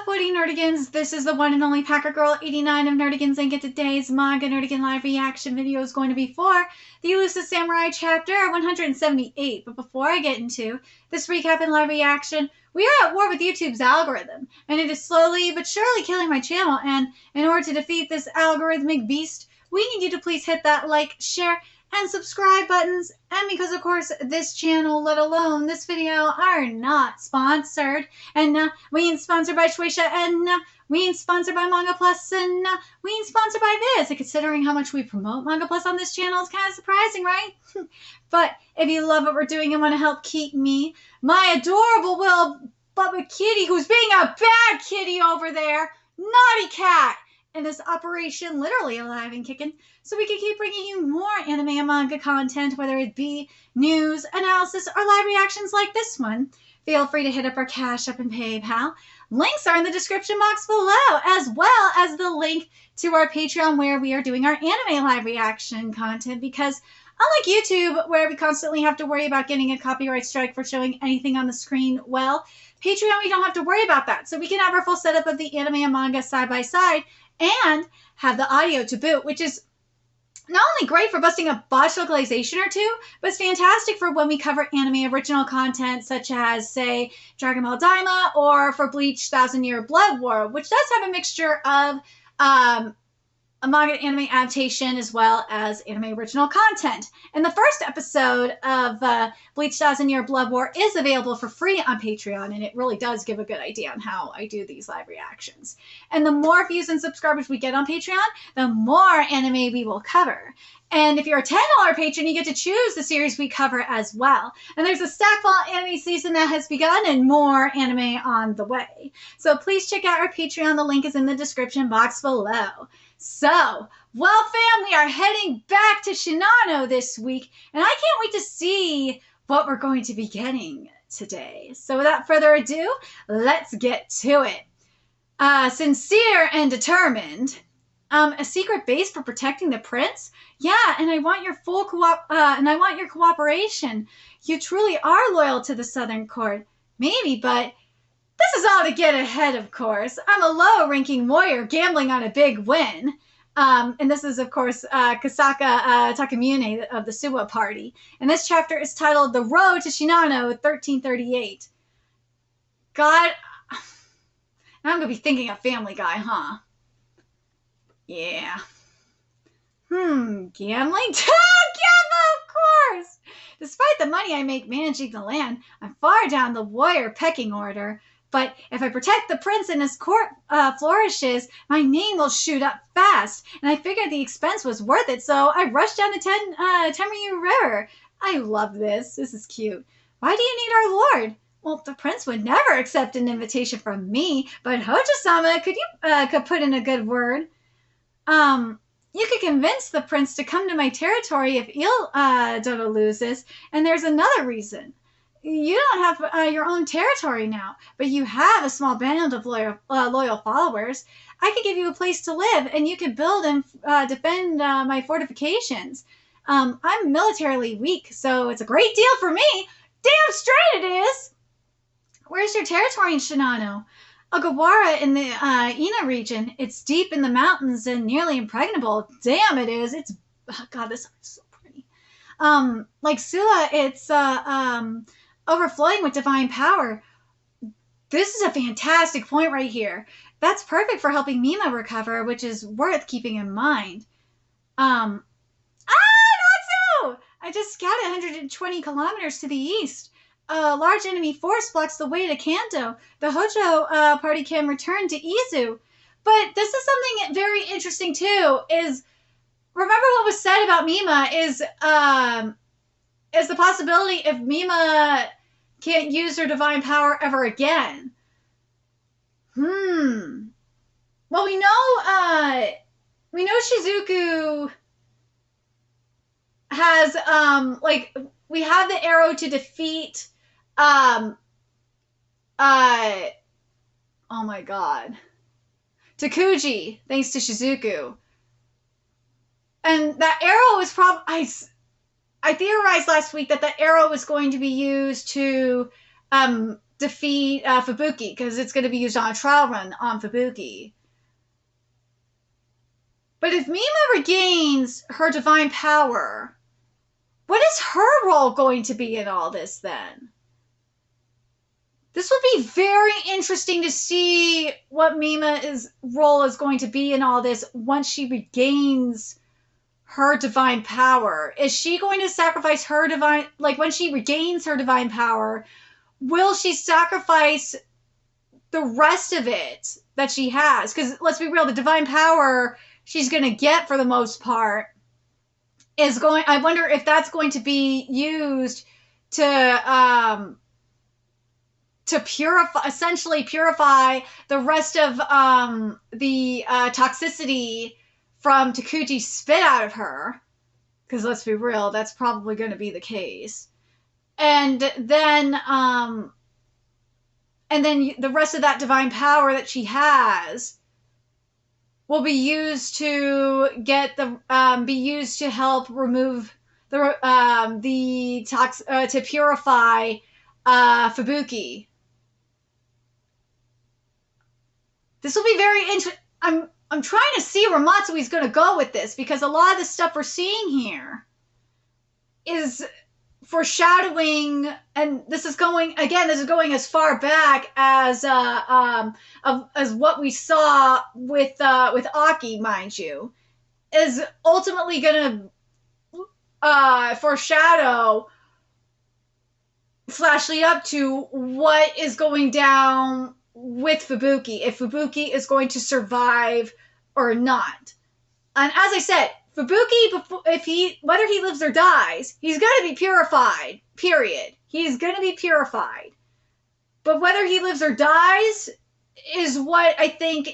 up, Woody Nerdigans? This is the one and only Packer Girl 89 of Nerdigans, and today's Manga Nerdigan live reaction video is going to be for the Elusive Samurai chapter 178. But before I get into this recap and live reaction, we are at war with YouTube's algorithm, and it is slowly but surely killing my channel. And in order to defeat this algorithmic beast, we need you to please hit that like, share, and subscribe buttons. And because of course this channel, let alone this video, are not sponsored, and we ain't sponsored by Shueisha, and we ain't sponsored by Manga Plus, and we ain't sponsored by this. And considering how much we promote Manga Plus on this channel, it's kind of surprising, right? But if you love what we're doing and want to help keep me, my adorable little Bubba kitty, who's being a bad kitty over there, naughty cat, and this operation literally alive and kicking, so we can keep bringing you more anime and manga content, whether it be news, analysis, or live reactions like this one. Feel free to hit up our Cash App and PayPal. Links are in the description box below, as well as the link to our Patreon where we are doing our anime live reaction content, because unlike YouTube, where we constantly have to worry about getting a copyright strike for showing anything on the screen, well, Patreon, we don't have to worry about that. So we can have our full setup of the anime and manga side by side and have the audio to boot, which is not only great for busting a botched localization or two, but it's fantastic for when we cover anime original content, such as, say, Dragon Ball Daima, or for Bleach 1000-Year Blood War, which does have a mixture of a manga anime adaptation as well as anime original content. And the first episode of Bleach 1000-Year Blood War is available for free on Patreon, and it really does give a good idea on how I do these live reactions. And the more views and subscribers we get on Patreon, the more anime we will cover. And if you're a $10 patron, you get to choose the series we cover as well. And there's a Stackfall anime season that has begun and more anime on the way. So please check out our Patreon. The link is in the description box below. So, well, fam, we are heading back to SHINANO this week, and I can't wait to see what we're going to be getting today. So without further ado, let's get to it. Sincere and determined. A secret base for protecting the prince? Yeah, and I want your full cooperation. You truly are loyal to the Southern Court. Maybe, but this is all to get ahead, of course. I'm a low-ranking warrior gambling on a big win. And this is, of course, Kasaka Takamune of the Suwa Party. And this chapter is titled The Road to SHINANO 1338. God, now I'm going to be thinking of Family Guy, huh? Yeah. Gambling? Gambling, of course! Despite the money I make managing the land, I'm far down the warrior pecking order. But if I protect the prince and his court flourishes, my name will shoot up fast. And I figured the expense was worth it, so I rushed down the Tenryu River. I love this. This is cute. Why do you need our lord? Well, the prince would never accept an invitation from me, but Hojo-sama could put in a good word. You could convince the prince to come to my territory if Il-Dodo loses. And there's another reason. You don't have your own territory now, but you have a small band of loyal followers. I could give you a place to live, and you could build and defend my fortifications. I'm militarily weak, so it's a great deal for me. Damn straight it is! Where's your territory in SHINANO? Ogawara in the Ina region. It's deep in the mountains and nearly impregnable. Damn it is. It's... Oh, God, this is so pretty. Like Sula, it's... overflowing with divine power. This is a fantastic point right here. That's perfect for helping Mima recover, which is worth keeping in mind. Natsu! I just scouted 120 kilometers to the east. A large enemy force blocks the way to Kanto. The Hojo party can return to Izu. But this is something very interesting too, is remember what was said about Mima is the possibility if Mima can't use her divine power ever again. Well, we know Shizuku has, we have the arrow to defeat, oh my god, Takuji, thanks to Shizuku. And that arrow is probably, I theorized last week that the arrow was going to be used to defeat Fubuki, because it's going to be used on a trial run on Fubuki. But if Mima regains her divine power, what is her role going to be in all this then? This would be very interesting to see what Mima's role is going to be in all this once she regains her divine power. Is she going to sacrifice her divine, like when she regains her divine power, will she sacrifice the rest of it that she has? Because let's be real, the divine power she's going to get for the most part is going, I wonder if that's going to be used to purify, essentially purify the rest of the toxicity from Takuchi's spit out of her. Because let's be real, that's probably going to be the case. And then the rest of that divine power that she has will be used to get the be used to help remove the to purify Fubuki. This will be very interesting. I'm trying to see where Matsui's going to go with this, because a lot of the stuff we're seeing here is foreshadowing, and this is going as far back as what we saw with Aki, mind you, is ultimately going to foreshadow slash lead up to what is going down with Fubuki, if Fubuki is going to survive or not. And as I said, Fubuki, whether he lives or dies, he's going to be purified, period. He's going to be purified. But whether he lives or dies is what I think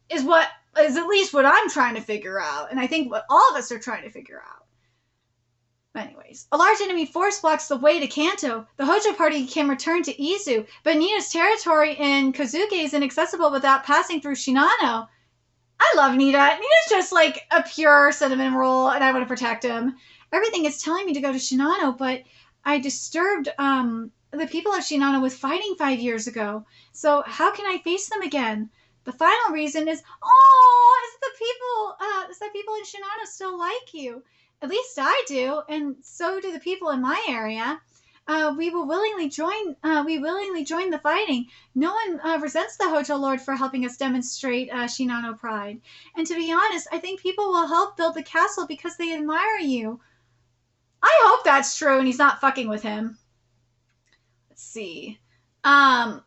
is at least what I'm trying to figure out. And I think what all of us are trying to figure out. Anyways, a large enemy force blocks the way to Kanto. The Hojo party can return to Izu, but Nina's territory in Kozuke is inaccessible without passing through Shinano. I love Nina. Nina's just like a pure cinnamon roll, and I want to protect him. Everything is telling me to go to Shinano, but I disturbed the people of Shinano with fighting 5 years ago. So how can I face them again? The final reason is, is that people in Shinano still like you. At least I do, and so do the people in my area. We willingly join the fighting. No one resents the Hojo Lord for helping us demonstrate Shinano pride. And to be honest, I think people will help build the castle because they admire you. I hope that's true and he's not fucking with him. Let's see.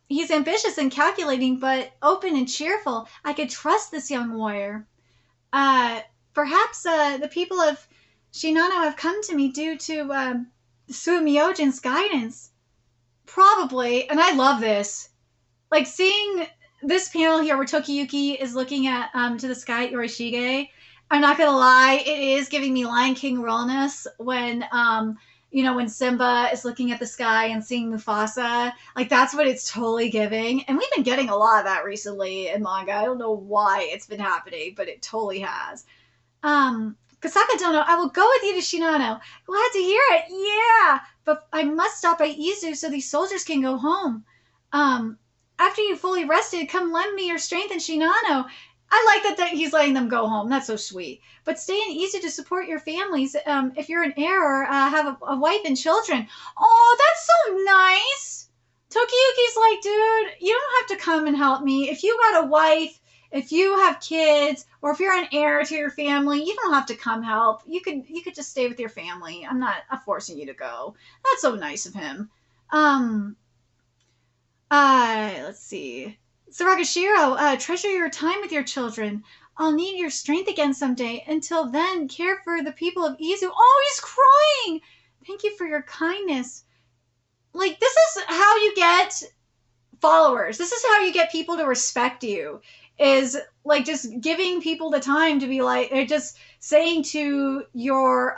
He's ambitious and calculating, but open and cheerful. I could trust this young warrior. Perhaps the people of Shinano have come to me due to Sumiyojen's guidance. Probably, and I love this. Like, seeing this panel here where Tokiyuki is looking at to the sky at Yorishige, I'm not gonna lie, it is giving me Lion King realness when when Simba is looking at the sky and seeing Mufasa. Like, that's what it's totally giving. And we've been getting a lot of that recently in manga. I don't know why it's been happening, but it totally has. Kasaka Dono, I will go with you to Shinano. Glad to hear it. Yeah, but I must stop by Izu so these soldiers can go home. After you fully rested, come lend me your strength in Shinano. I like that he's letting them go home. That's so sweet. But stay in Izu to support your families if you're an heir or have a wife and children. Oh, that's so nice. Tokiyuki's like, dude, you don't have to come and help me. If you got a wife, if you have kids, or if you're an heir to your family, you don't have to come help. You could just stay with your family. I'm not forcing you to go. That's so nice of him. Let's see. Saragashiro, treasure your time with your children. I'll need your strength again someday. Until then, care for the people of Izu. Oh, he's crying! Thank you for your kindness. Like, this is how you get followers. This is how you get people to respect you. Is like just giving people the time to be like, or just saying to your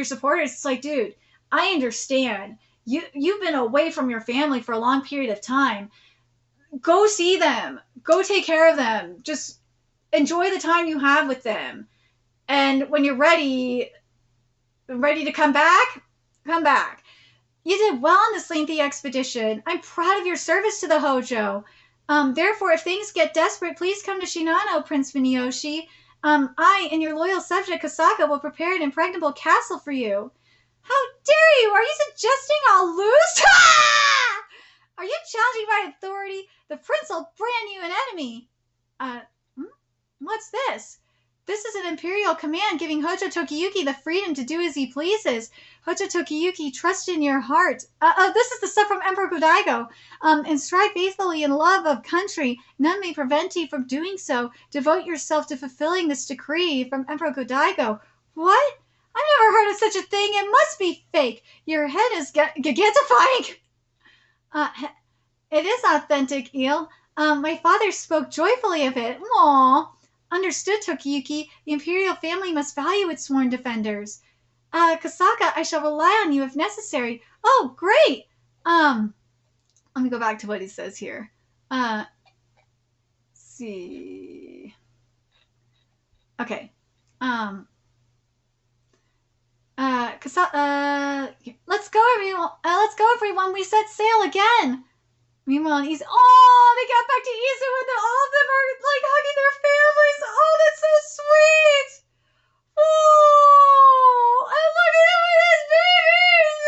supporters, it's like, dude, I understand. You've been away from your family for a long period of time. Go see them. Go take care of them. Just enjoy the time you have with them. And when you're ready to come back, come back. You did well on this lengthy expedition. I'm proud of your service to the Hojo. Therefore, if things get desperate, please come to Shinano, Prince Miniyoshi. I and your loyal subject Kasaka will prepare an impregnable castle for you. How dare you? Are you suggesting I'll lose? Are you challenging my authority? The prince will brand you an enemy. What's this? This is an imperial command giving Hojo Tokiyuki the freedom to do as he pleases. Hojo Tokiyuki, trust in your heart. This is the stuff from Emperor Godaigo. And strive faithfully in love of country. None may prevent you from doing so. Devote yourself to fulfilling this decree from Emperor Godaigo. What? I've never heard of such a thing. It must be fake. Your head is gigantifying. It is authentic, Eel. My father spoke joyfully of it. Aww. Understood, Tokiyuki. The imperial family must value its sworn defenders. Kasaka, I shall rely on you if necessary. Oh, great. Let me go back to what he says here. See. Okay. Let's go, everyone. Everyone. We set sail again. Meanwhile, they got back to Izu and all of them are like hugging their families. Oh, that's so sweet. Oh, and look at him with his babies.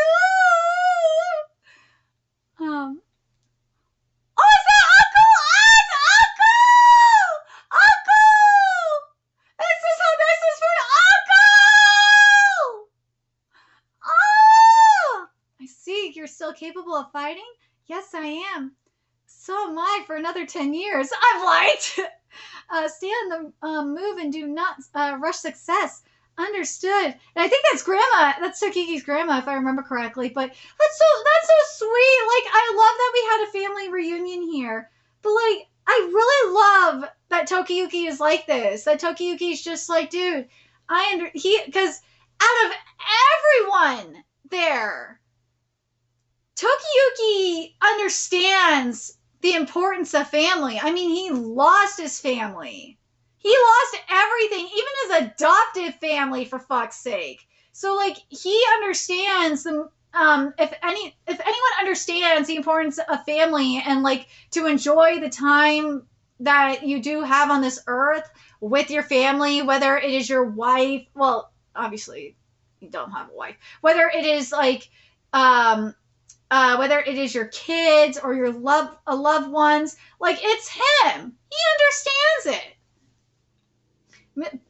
Oh, is that Uncle? Oh, it's Uncle! Uncle! This is how nice this for Uncle! Oh! I see you're still capable of fighting? Yes, I am. So am I for another 10 years. I'm light! Stay on the move and do not rush success. Understood. And I think that's Grandma. That's Tokiki's grandma, if I remember correctly. But that's so sweet. Like, I love that we had a family reunion here. But, like, I really love that Tokiyuki is like this. That Tokiyuki's just like, dude, because out of everyone there, Tokiyuki understands the importance of family. I mean, he lost his family. He lost everything, even his adoptive family, for fuck's sake. So, like, he understands the if anyone understands the importance of family and like to enjoy the time that you do have on this earth with your family, whether it is your wife, well, obviously you don't have a wife, whether it is like whether it is your kids or your loved ones, like, it's him. He understands it.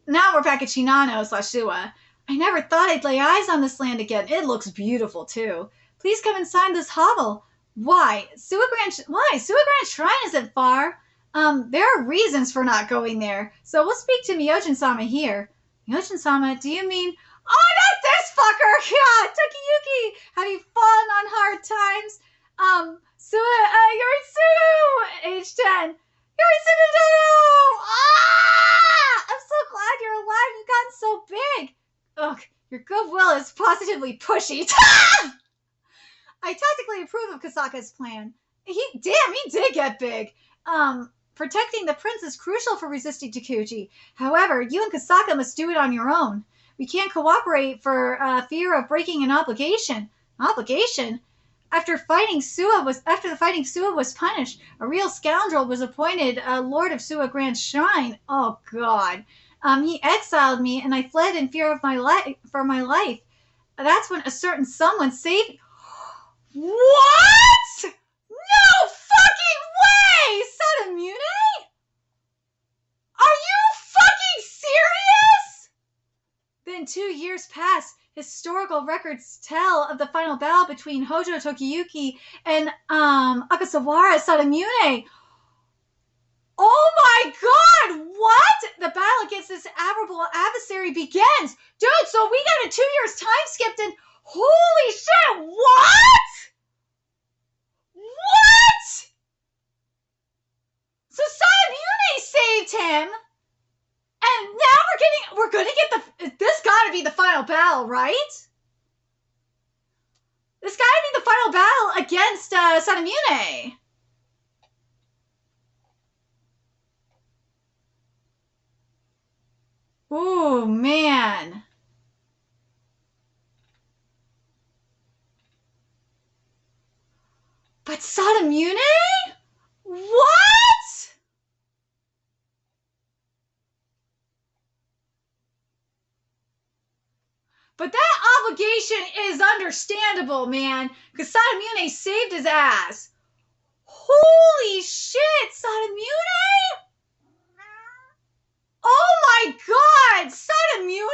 Now we're back at Shinano / Suwa. I never thought I'd lay eyes on this land again. It looks beautiful, too. Please come inside this hovel. Why? Suwa Grand Shrine isn't far. There are reasons for not going there, so we'll speak to Myojin-sama here. Myojin-sama, do you mean... Oh, not this fucker! God, Tokiyuki! Have you fallen on hard times? You're in Suno! Age 10. You're in Suno! Ah! I'm so glad you're alive. You've gotten so big. Ugh, your goodwill is positively pushy. I tactically approve of Kasaka's plan. He did get big. Protecting the prince is crucial for resisting Takuchi. However, you and Kasaka must do it on your own. We can't cooperate for fear of breaking an obligation. Obligation? After the fighting Suwa was punished, a real scoundrel was appointed Lord of Suwa Grand Shrine. Oh God. He exiled me, and I fled in fear of my life. That's when a certain someone saved. What? No fucking way, Sadamune! Are you fucking serious? Then 2 years passed. Historical records tell of the final battle between Hojo Tokiyuki and Akasawara Sadamune. Oh my God! What? The battle against this admirable adversary begins. Dude, so we got a 2 years time skipped and holy shit, what? What? So Sadamune saved him. And now we're gonna get this gotta be the final battle, right? This gotta be the final battle against Sadamune. Oh, man. That's Sadamune? What? But that obligation is understandable, man, because Sadamune saved his ass. Holy shit, Sadamune? Oh my god, Sadamune?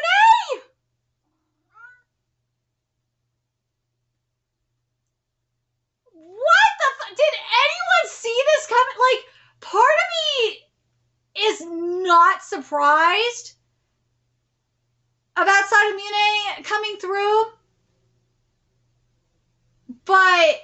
What the fuck? Did anyone see this coming? Like, part of me is not surprised about Sadamune coming through, but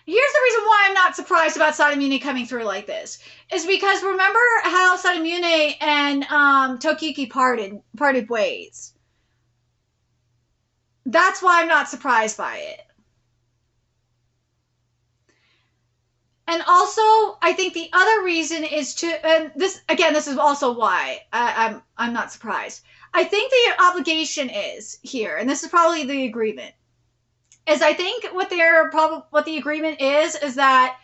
here's the reason why I'm not surprised about Sadamune coming through like this. Is because remember how Sadamune and Tokiyuki parted ways. That's why I'm not surprised by it. And also, I think the other reason is and this is also why I'm not surprised. I think the obligation is here, and this is probably the agreement. Is I think what the agreement is that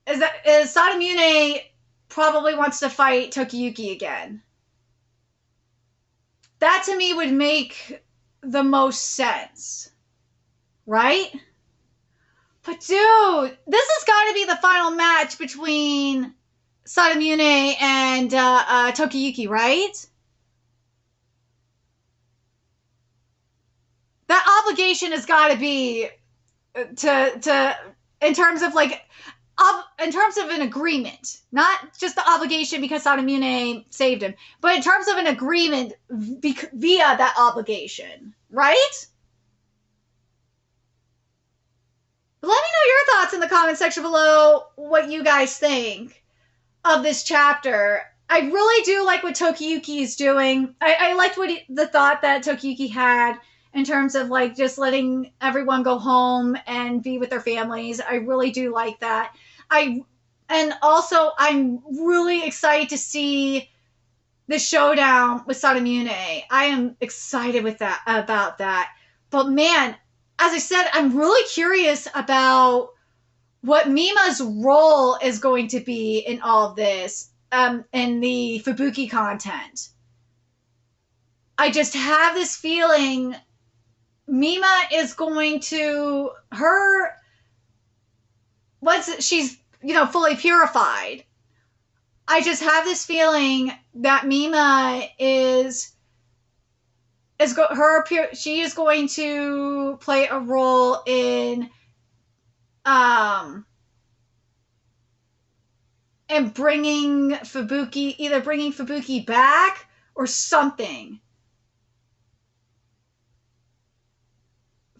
Sadamune probably wants to fight Tokiyuki again. That to me would make the most sense, right? But dude, this has got to be the final match between Sadamune and Tokiyuki, right? That obligation has got to be to in terms of like in terms of an agreement, not just the obligation because Sadamune saved him, but in terms of an agreement via that obligation, right? Let me know your thoughts in the comment section below, what you guys think of this chapter. I really do like what Tokiyuki is doing. I liked the thought that Tokiyuki had in terms of like just letting everyone go home and be with their families. I really do like that. And also I'm really excited to see the showdown with Sadamune. I am excited about that. But man, as I said, I'm really curious about what Mima's role is going to be in all of this, in the Fubuki content. I just have this feeling Mima is going to once she's fully purified. I just have this feeling that Mima she is going to play a role in bringing Fubuki back or something.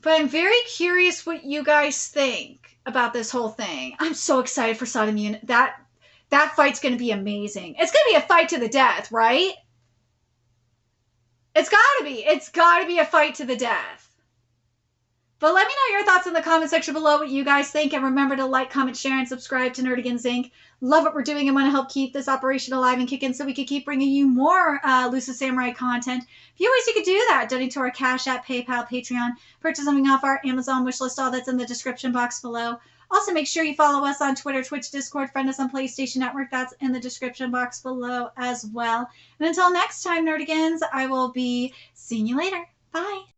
But I'm very curious what you guys think about this whole thing. I'm so excited for Sadamune. That fight's going to be amazing. It's going to be a fight to the death, right? It's got to be a fight to the death. But let me know your thoughts in the comment section below, what you guys think. And remember to like, comment, share, and subscribe to Nerdigans Inc. Love what we're doing and want to help keep this operation alive and kicking so we can keep bringing you more Elusive Samurai content. A few ways you could do that. Donate to our Cash App, PayPal, Patreon. Purchase something off our Amazon wishlist. All that's in the description box below. Also, make sure you follow us on Twitter, Twitch, Discord. Friend us on PlayStation Network. That's in the description box below as well. And until next time, Nerdigans, I will be seeing you later. Bye.